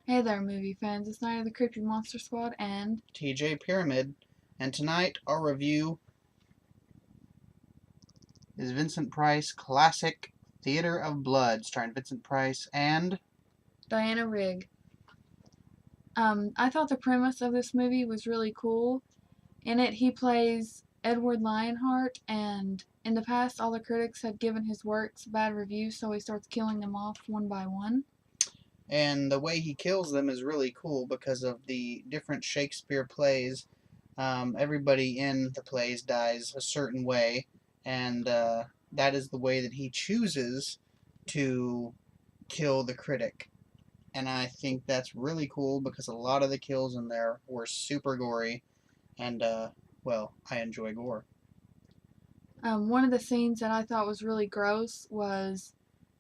Hey there, movie fans. It's Night of the Creepy Monster Squad and TJ Pyramid, and tonight our review is Vincent Price classic Theater of Blood, starring Vincent Price and Diana Rigg. I thought the premise of this movie was really cool. In it, he plays Edward Lionheart, and in the past, all the critics had given his works bad reviews, so he starts killing them off one by one. and the way he kills them is really cool because of the different Shakespeare plays. Everybody in the plays dies a certain way, and that is the way that he chooses to kill the critic. And I think that's really cool because a lot of the kills in there were super gory, and well, I enjoy gore. One of the scenes that I thought was really gross was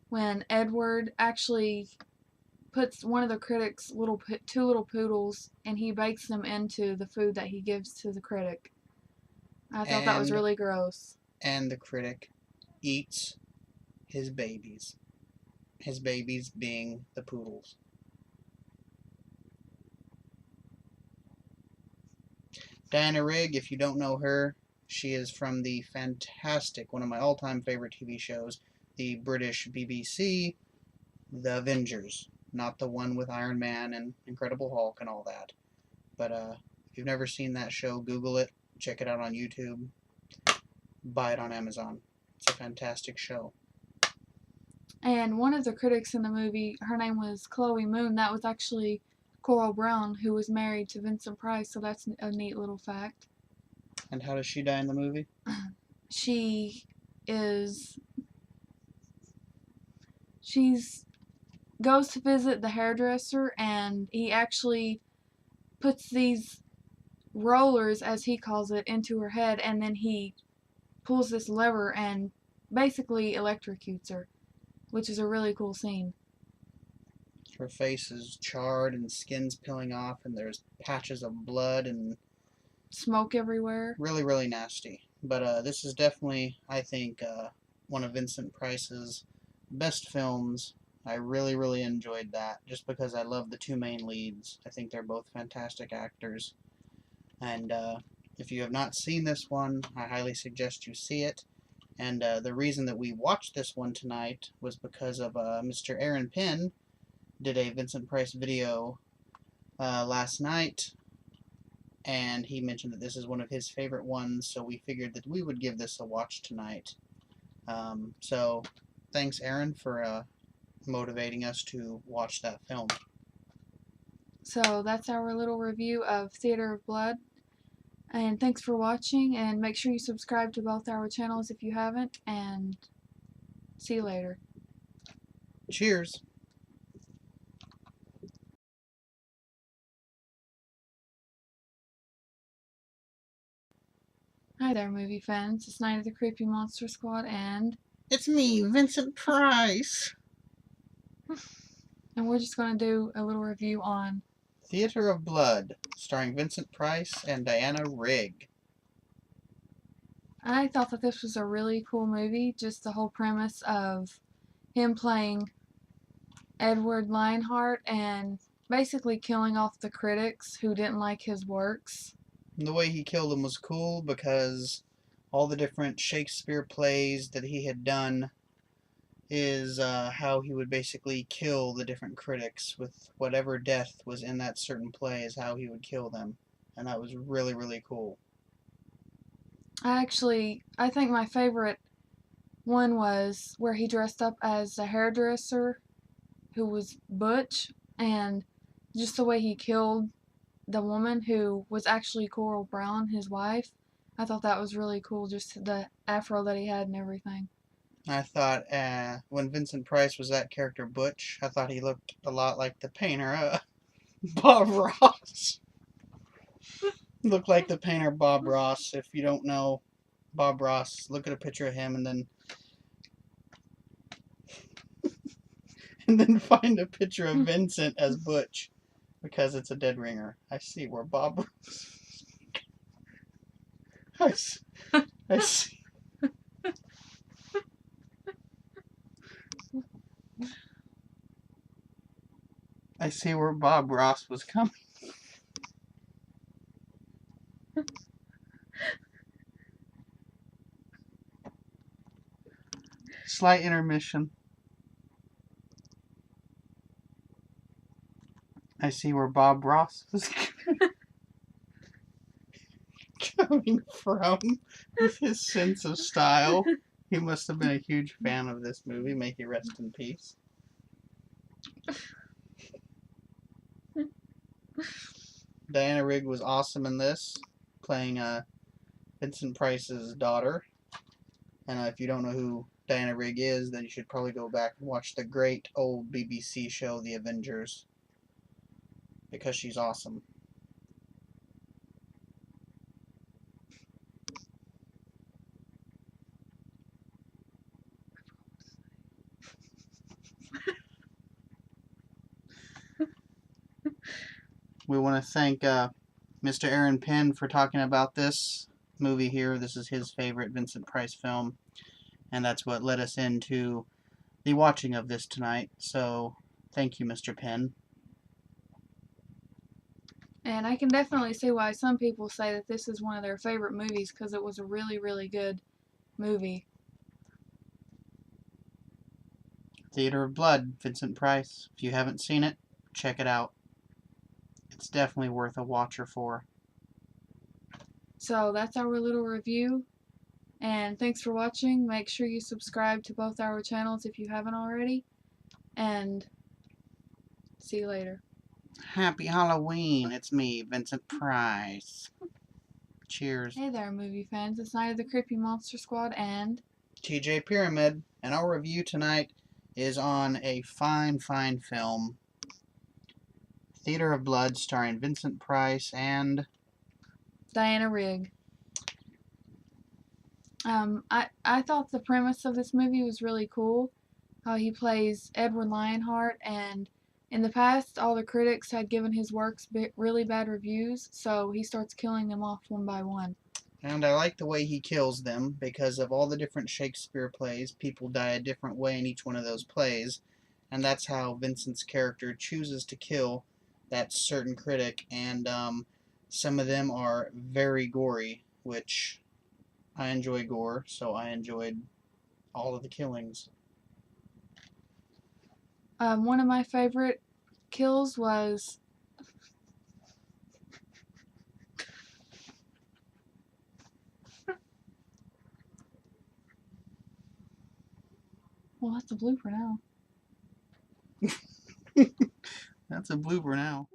when Edward actually puts one of the critics' two little poodles and he bakes them into the food that he gives to the critic. I thought that was and really gross. and the critic eats his babies. His babies being the poodles. Diana Rigg, if you don't know her, she is from the fantastic, one of my all-time favorite TV shows, the British BBC, The Avengers. Not the one with Iron Man and Incredible Hulk and all that. But if you've never seen that show, Google it, check it out on YouTube, buy it on Amazon. It's a fantastic show. And one of the critics in the movie, her name was Chloe Moon. That was actually Coral Brown, who was married to Vincent Price, so that's a neat little fact. And how does she die in the movie? She is. She's goes to visit the hairdresser, and he actually puts these rollers, as he calls it, into her head, and then he pulls this lever and basically electrocutes her, which is a really cool scene. Her face is charred and skin's peeling off, and there's patches of blood and Smoke everywhere. really, really nasty. But this is definitely, I think, one of Vincent Price's best films. I really, really enjoyed that just because I love the two main leads. I think they're both fantastic actors. And if you have not seen this one, I highly suggest you see it. And the reason that we watched this one tonight was because of Mr. Aaron Penn did a Vincent Price video last night, and he mentioned that this is one of his favorite ones, so we figured that we would give this a watch tonight. So thanks, Aaron, for motivating us to watch that film. So that's our little review of Theater of Blood. And thanks for watching, and make sure you subscribe to both our channels if you haven't, and see you later. Cheers! Hi there, movie fans. It's Night of the Creepy Monster Squad, and It's me, Vincent Price! we're just going to do a little review on Theater of Blood, starring Vincent Price and Diana Rigg. I thought that this was a really cool movie, just the whole premise of him playing Edward Lionheart and basically killing off the critics who didn't like his works. And the way he killed them was cool because all the different Shakespeare plays that he had done is how he would basically kill the different critics with whatever death was in that certain play is how he would kill them. And that was really, really cool. I think my favorite one was where he dressed up as a hairdresser who was Butch, and just the way he killed the woman who was actually Coral Brown, his wife. I thought that was really cool, just the afro that he had and everything. I thought when Vincent Price was that character Butch, I thought he looked a lot like the painter Bob Ross. Looked like the painter Bob Ross. If you don't know Bob Ross, look at a picture of him and then find a picture of Vincent as Butch, because it's a dead ringer. I see where Bob Ross. I see. I see where Bob Ross was coming. Slight intermission. I see where Bob Ross was coming from with his sense of style. He must have been a huge fan of this movie. May he rest in peace. Diana Rigg was awesome in this, playing Vincent Price's daughter. And if you don't know who Diana Rigg is, then you should probably go back and watch the great old BBC show, The Avengers, because she's awesome. We want to thank Mr. Aaron Penn for talking about this movie here. This is his favorite Vincent Price film, and that's what led us into the watching of this tonight. So, thank you, Mr. Penn. And I can definitely see why some people say that this is one of their favorite movies because it was a really, really good movie. Theater of Blood, Vincent Price. If you haven't seen it, check it out. It's definitely worth a watcher for. So that's our little review. And thanks for watching. Make sure you subscribe to both our channels if you haven't already. And see you later. Happy Halloween. It's me, Vincent Price. Cheers. Hey there, movie fans. It's Night of the Creepy Monster Squad and TJ Pyramid. And our review tonight is on a fine, fine film. Theater of Blood, starring Vincent Price and Diana Rigg. I thought the premise of this movie was really cool. How he plays Edward Lionheart, and in the past, all the critics had given his works really bad reviews, so he starts killing them off one by one. And I like the way he kills them, because of all the different Shakespeare plays, people die a different way in each one of those plays, and that's how Vincent's character chooses to kill that certain critic, and some of them are very gory, which I enjoy gore, so I enjoyed all of the killings. One of my favorite kills was well, that's a blooper now. That's a blooper now.